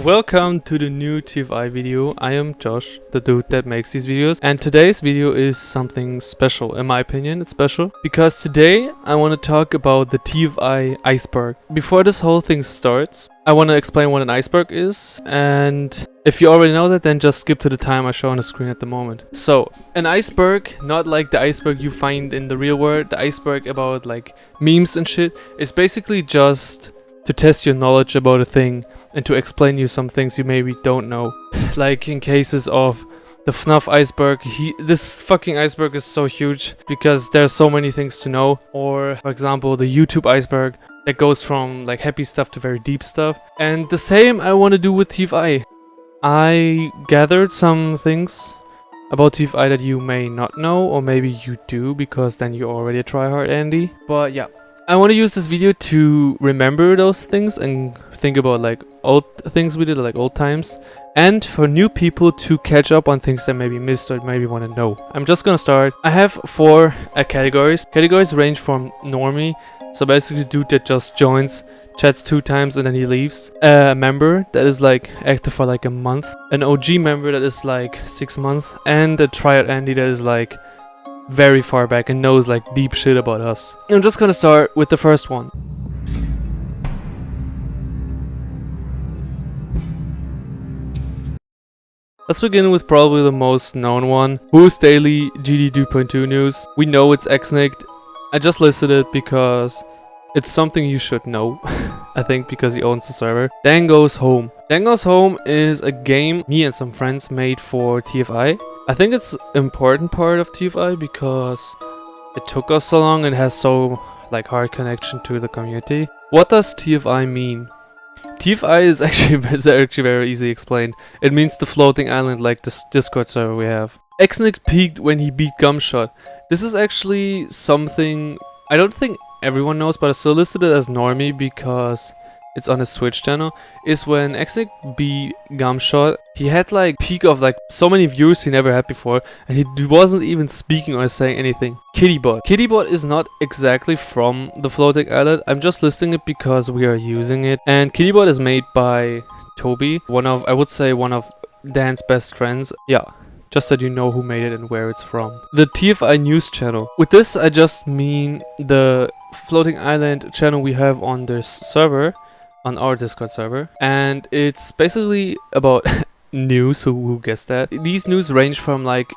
Welcome to the new TFI video. I am Josh, the dude that makes these videos, and today's video is something special. In my opinion, it's special because today I want to talk about the TFI Iceberg. Before this whole thing starts, I want to explain what an iceberg is, and if you already know that, then just skip to the time I show on the screen at the moment. So, an iceberg, not like the iceberg you find in the real world, the iceberg about like memes and shit, is basically just to test your knowledge about a thing and to explain you some things you maybe don't know. Like in cases of the FNAF iceberg, this fucking iceberg is so huge because there's so many things to know. Or for example, the YouTube iceberg that goes from like happy stuff to very deep stuff. And the same I want to do with TFI. I gathered some things about TFI that you may not know, or maybe you do because then you're already a tryhard Andy. But yeah, I want to use this video to remember those things and think about like old things we did, like old times, and for new people to catch up on things that maybe missed or maybe want to know. I'm just gonna start. I have four categories. Categories range from normie, so basically dude that just joins, chats 2 times and then he leaves. A member that is like active for like a month. An OG member that is like 6 months, and a tryhard Andy that is like very far back and knows like deep shit about us. I'm just gonna start with the first one. Let's begin with probably the most known one. Who's Daily GD 2.2 news? We know it's xNyyct. I just listed it because it's something you should know. I think because he owns the server. Dan Goes Home. Dan Goes Home is a game me and some friends made for TFI. I think it's an important part of TFI because it took us so long and has so like hard connection to the community. What does TFI mean? TFI is actually very easy explained. It means the floating island, like this Discord server we have. xNyyct peaked when he beat Gumshot. This is actually something I don't think everyone knows, but I still listed it as normie because it's on his Twitch channel. Is when xNyyct beat Gumshot, he had like peak of like so many viewers he never had before, and he wasn't even speaking or saying anything. Kittybot. Kittybot is not exactly from the floating island. I'm just listing it because we are using it. And Kittybot is made by Toby, I would say one of Dan's best friends. Yeah, just that you know who made it and where it's from. The TFI news channel. With this I just mean the floating island channel we have on this server, on our Discord server, and it's basically about news. Who gets that? These news range from like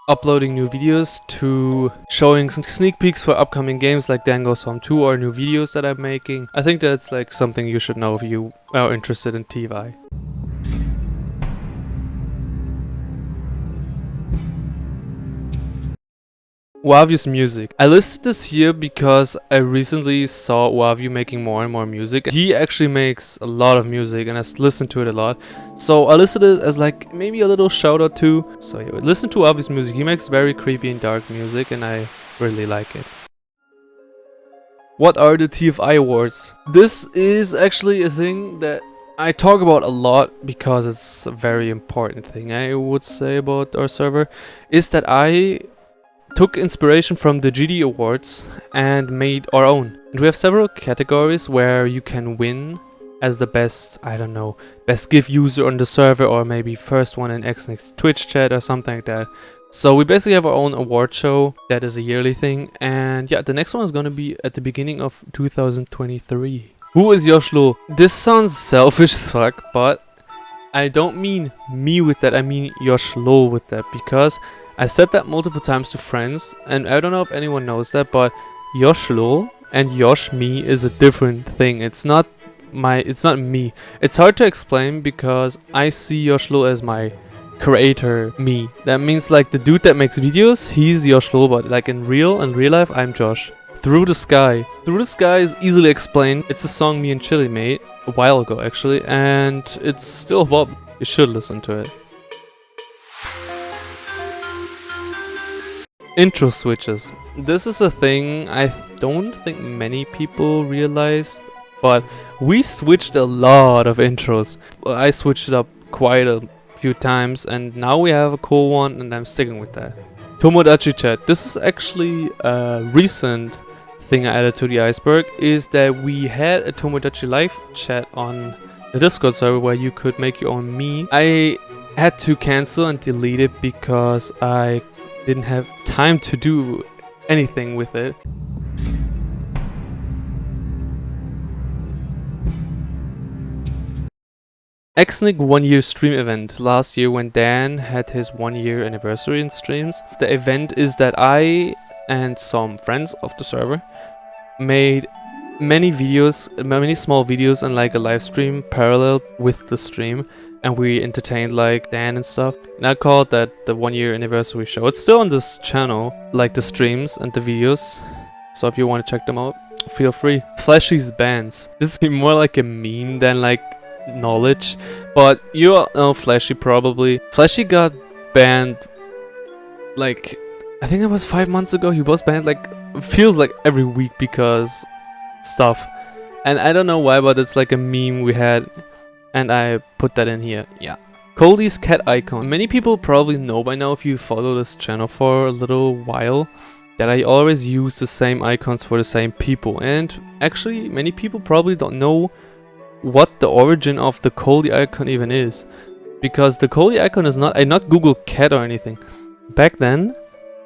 uploading new videos to showing some sneak peeks for upcoming games like Dan Goes Home 2 or new videos that I'm making. I think that's like something you should know if you are interested in TFI. Uaviu's music. I listed this here because I recently saw Uaviu making more and more music. He actually makes a lot of music and I listen to it a lot. So I listed it as like maybe a little shout out too. So yeah, listen to Uaviu's music. He makes very creepy and dark music and I really like it. What are the TFI awards? This is actually a thing that I talk about a lot because it's a very important thing I would say about our server. Is that I took inspiration from the GD awards and made our own. And we have several categories where you can win as the best, I don't know, best GIF user on the server, or maybe first one in xNyyct's Twitch chat or something like that. So we basically have our own award show that is a yearly thing. And yeah, the next one is gonna be at the beginning of 2023. Who is JoshLuuL? This sounds selfish as fuck, but I don't mean me with that, I mean JoshLuuL with that, because I said that multiple times to friends, and I don't know if anyone knows that, but JoshLuuL and YoshMe is a different thing. It's not me. It's hard to explain because I see JoshLuuL as my creator me. That means like the dude that makes videos, he's JoshLuuL, but like in real life, I'm Josh. Through the Sky. Through the Sky is easily explained. It's a song me and Chili made a while ago actually, and it's still pop. You should listen to it. Intro switches. This is a thing I don't think many people realized, but we switched a lot of intros. I switched it up quite a few times and now we have a cool one and I'm sticking with that. Tomodachi chat. This is actually a recent thing I added to the iceberg, is that we had a Tomodachi live chat on the Discord server where you could make your own me. I had to cancel and delete it because I didn't have time to do anything with it. xNyyct 1-year stream event last year when Dan had his 1-year anniversary in streams. The event is that I and some friends of the server made many videos, many small videos and like a live stream parallel with the stream, and we entertained like Dan and stuff. And I called that the 1-year anniversary show. It's still on this channel, like the streams and the videos, so if you want to check them out, feel free. Fleshy's bans. This is more like a meme than like knowledge, but you all know Fleshy probably. Fleshy got banned like, I think it was 5 months ago. He was banned like, feels like every week because stuff, and I don't know why, but it's like a meme we had and I put that in here. Yeah, Coldy's cat icon. Many people probably know by now, if you follow this channel for a little while, that I always use the same icons for the same people, and actually many people probably don't know what the origin of the Coldy icon even is, because the Coldy icon is not, I not Google cat or anything. Back then,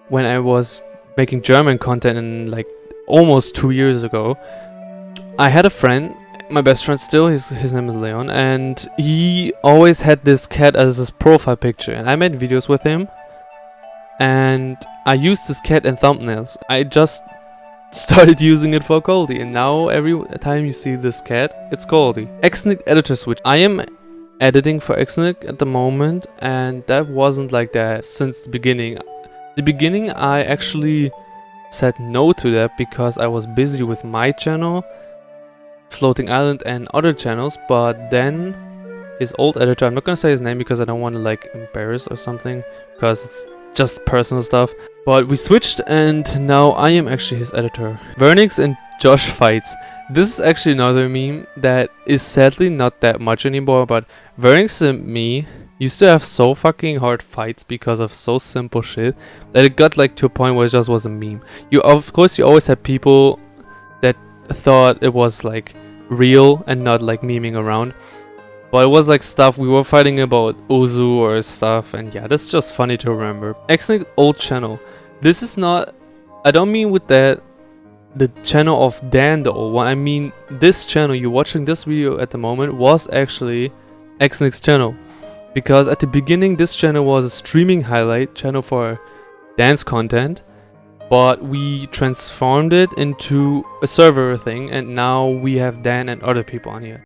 when I was making German content in like almost 2 years ago, I had a friend, my best friend still, his name is Leon, and he always had this cat as his profile picture, and I made videos with him and I used this cat in thumbnails. I just started using it for Coldy, and now every time you see this cat, it's Coldy. xNyyct editor switch. I am editing for xNyyct at the moment, and that wasn't like that since the beginning. The beginning I actually said no to that because I was busy with my channel, Floating Island and other channels, but then his old editor, I'm not gonna say his name because I don't want to like embarrass or something, because it's just personal stuff, but we switched and now I am actually his editor. Vernix and Josh fights. This is actually another meme that is sadly not that much anymore, but Vernix and me used to have so fucking hard fights because of so simple shit that it got like to a point where it just was a meme. Of course you always had people that thought it was like real and not like memeing around, but it was like stuff we were fighting about Ozu or stuff, and yeah, that's just funny to remember. xNyyct old channel. This is not, I don't mean with that the channel of Dan, the old one. I mean this channel you're watching this video at the moment was actually xNyyct's channel, because at the beginning this channel was a streaming highlight channel for dance content, but we transformed it into a server thing, and now we have Dan and other people on here.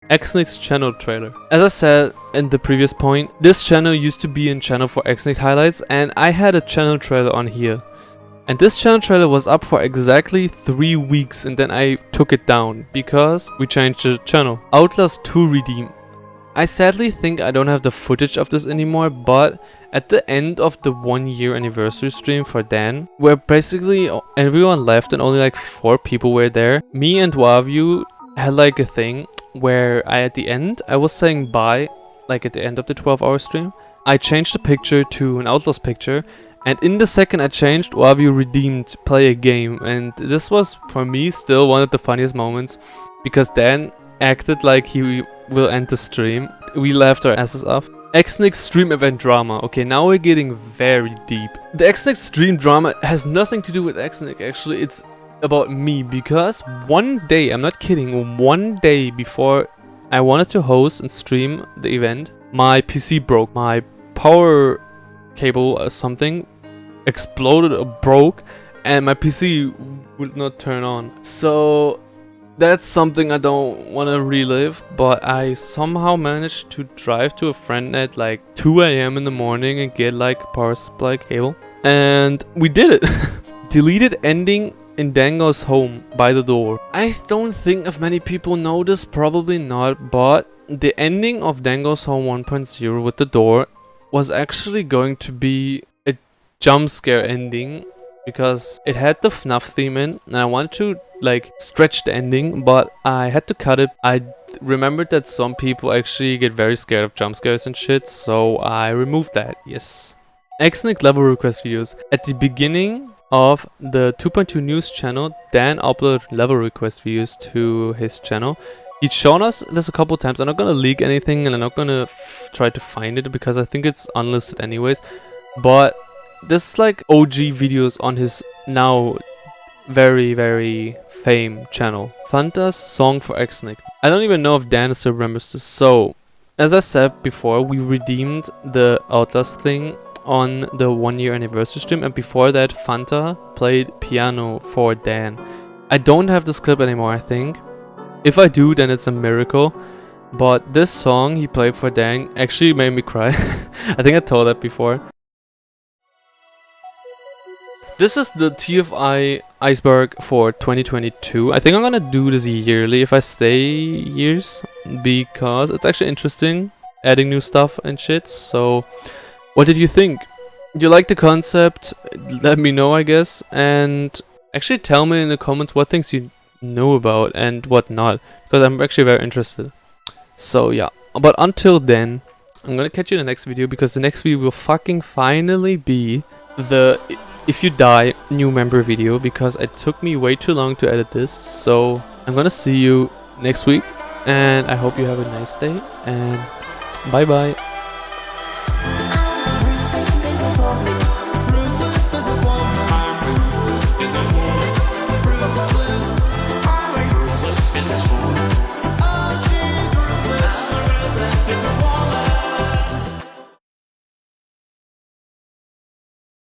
xNyyct's channel trailer. As I said in the previous point, this channel used to be a channel for xNyyct highlights, and I had a channel trailer on here. And this channel trailer was up for exactly 3 weeks, and then I took it down because we changed the channel. Outlast 2 redeem. I sadly think I don't have the footage of this anymore, but at the end of the 1-year anniversary stream for Dan, where basically everyone left and only like 4 people were there, me and Uaviu had like a thing where at the end I was saying bye, like at the end of the 12-hour stream. I changed the picture to an Outlast picture, and in the second I changed, Uaviu redeemed play a game, and this was for me still one of the funniest moments, because Dan acted like he will end the stream. We laughed our asses off. xNyyct stream event drama. Okay, now we're getting very deep. The xNyyct stream drama has nothing to do with xNyyct, actually. It's about me, because one day, I'm not kidding, one day before I wanted to host and stream the event, my PC broke. My power cable or something exploded or broke, and my PC would not turn on. So that's something I don't want to relive, but I somehow managed to drive to a friend at like 2 AM in the morning and get like power supply cable, and we did it. Deleted ending in Dango's home by the door. I don't think if many people know this, probably not, but the ending of Dango's home 1.0 with the door was actually going to be a jump scare ending, because it had the FNAF theme in, and I wanted to like stretch the ending, but I had to cut it. I remembered that some people actually get very scared of jump scares and shit, so I removed that. Yes. xNyyct level request videos. At the beginning of the 2.2 news channel, Dan uploaded level request videos to his channel. He'd shown us this a couple times. I'm not gonna leak anything, and I'm not gonna try to find it because I think it's unlisted anyways. But this is like OG videos on his now very fame channel. Fanta's song for xNyyct. I don't even know if Dan still remembers this. So, as I said before, we redeemed the Outlast thing on the 1-year anniversary stream, and before that Fanta played piano for Dan. I don't have this clip anymore, I think. If I do, then it's a miracle. But this song he played for Dan actually made me cry. I think I told that before. This is the TFI Iceberg for 2022. I think I'm gonna do this yearly if I stay years, because it's actually interesting adding new stuff and shit. So what did you think? Do you like the concept? Let me know, I guess, and actually tell me in the comments what things you know about and what not, because I'm actually very interested. So yeah, but until then, I'm gonna catch you in the next video, because the next video will fucking finally be the if you die new member video, because it took me way too long to edit this. So I'm gonna see you next week, and I hope you have a nice day, and bye bye.